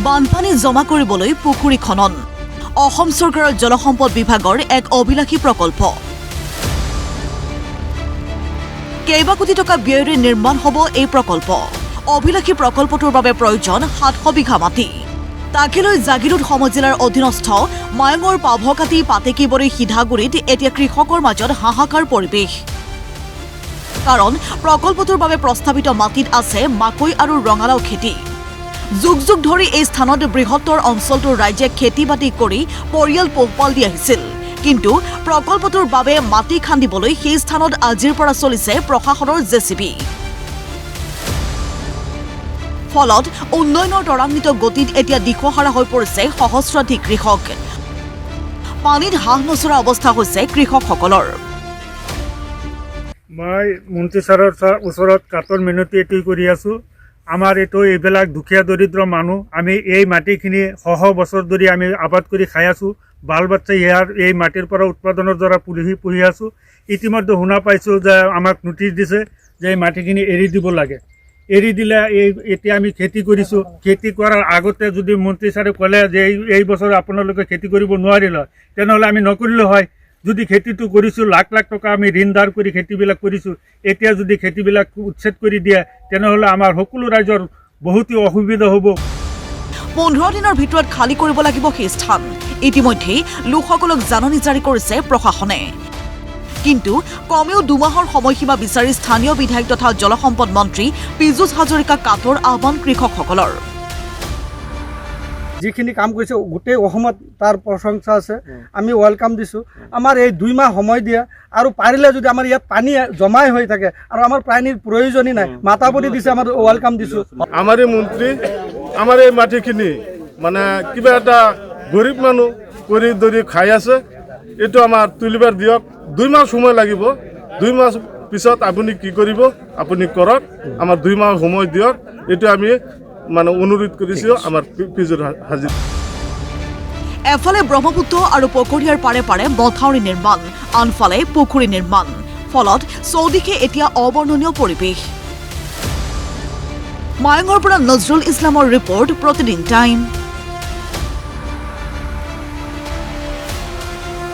বানপানী জমা কৰিবলৈ পুখুৰী খনন অসম চৰকাৰৰ জলসম্পদ বিভাগৰ এক অভিলাষী প্ৰকল্প কেইবা কোটি টকা ব্যয়েৰে নিৰ্মাণ হ'ব এই প্ৰকল্প অভিলাষী প্ৰকল্পটোৰ বাবে প্ৰয়োজন 700 বিঘা মাটি তাকে লৈ জাগিৰোড সমজিলাৰ অধীনস্থ মায়ঙৰ পাভকাটি পাতেকিবৰী সিধাগুৰিত এতিয়া কৃষকৰ মাজত হাহাকাৰ পৰিৱেশ কাৰণ প্ৰকল্পটোৰ বাবে প্ৰস্তাৱিত মাটিত আছে মাকৈ আৰু ৰঙালাও খেতি যুগ যুগ ধৰি এই স্থানত বৃহত্তৰ অঞ্চলটোৰ ৰাইজে খেতি-বাতি কৰি পৰিয়াল পোহপাল দি আহিছিল কিন্তু প্ৰকল্পটোৰ বাবে মাটি খান্দিবলৈ সেই স্থানত আজিৰ পৰা চলিছে প্ৰশাসনৰ জেচিবি ফলত উন্নয়নৰ ত্বৰান্বিত গতিত এতিয়া দিশহাৰা হৈ পৰিছে সহস্ৰাধিক কৃষক পানীত হাঁহ নচৰা অৱস্থা হৈছে কৃষকসকলৰ মই মন্ত্ৰী ছাৰৰ ওচৰত কাটৰ মিনতি এটি কৰি আছো আমাৰ এইটো এইবিলাক দুখীয়া দৰিদ্ৰ মানুহ আমি এই মাটিখিনি শহ বছৰ ধৰি আমি আবাদ কৰি খাই আছো বাল বাচ্চা ইয়াৰ এই মাটিৰ পৰা উৎপাদনৰ দ্বাৰা পুহি আছো ইতিমধ্যে শুনা পাইছো যে আমাক নোটিছ দিছে যে এই মাটিখিনি এৰি দিব লাগে এৰি দিলে এতিয়া আমি খেতি কৰিছো খেতি কৰাৰ আগতে যদি মন্ত্ৰী ছাৰে ক'লে যে এই বছৰ আপোনালোকে খেতি কৰিব নোৱাৰিলে তেনেহ'লে আমি নকৰিলো হয় যদি খেতিটো কৰিছো লাখ লাখ টকা আমি ঋণ ধাৰ কৰি খেতিবিলাক কৰিছো এতিয়া যদি খেতিবিলাক উচ্ছেদ কৰি দিয়ে তেনেহ'লে আমাৰ সকলো ৰাইজৰ বহুতো অসুবিধা হ'ব 15 দিনৰ ভিতৰত খালী কৰিব লাগিব সেই স্থান ইতিমধ্যে লোকসকলক জাননী জাৰি কৰিছে প্ৰশাসনে কিন্তু কমেও 2 মাহৰ সময়সীমা বিচাৰি স্থানীয় বিধায়ক তথা জলসম্পদ মন্ত্ৰী পীযুষ হাজৰিকা কাটৰ আহ্বান কৃষকসকলৰ যিখিনি কাম কৰিছে গোটেই অসমত তাৰ প্ৰশংসা আছে আমি ওয়েলকাম দিছোঁ আমাৰ এই 2 মাহ সময় দিয়া আৰু পাৰিলে যদি আমাৰ ইয়াত পানী জমাই হৈ থাকে আৰু আমাৰ পানীৰ প্ৰয়োজনই নাই মাতাবৰি দিছে আমাৰ ওয়েলকাম দিছোঁ আমাৰ এই মন্ত্ৰী আমাৰ এই মাটিখিনি মানে কিবা এটা গৰীব মানুহ কৰি ধৰি খাই আছে এইটো আমাৰ তুলিবাৰ দিয়ক 2 মাহ সময় লাগিব 2 মাহ পিছত আপুনি কি কৰিব আপুনি কৰক আমাৰ 2 মাহ সময় দিয়ক এইটো আমি মানে অনুৰোধ কৰিছো আমাৰ পীযুষ হাজৰিকা এফালে ব্ৰহ্মপুত্ৰ আৰু পকৰিয়াৰ পাৰে পাৰে মথাউৰি নিৰ্মাণ আনফালে পুখুৰী নিৰ্মাণ ফলত চৌদিশে এতিয়া অবৰ্ণনীয় পৰিৱেশ মায়ঙৰ পৰা নজৰুল ইছলামৰ ৰিপৰ্ট প্ৰতিদিন টাইম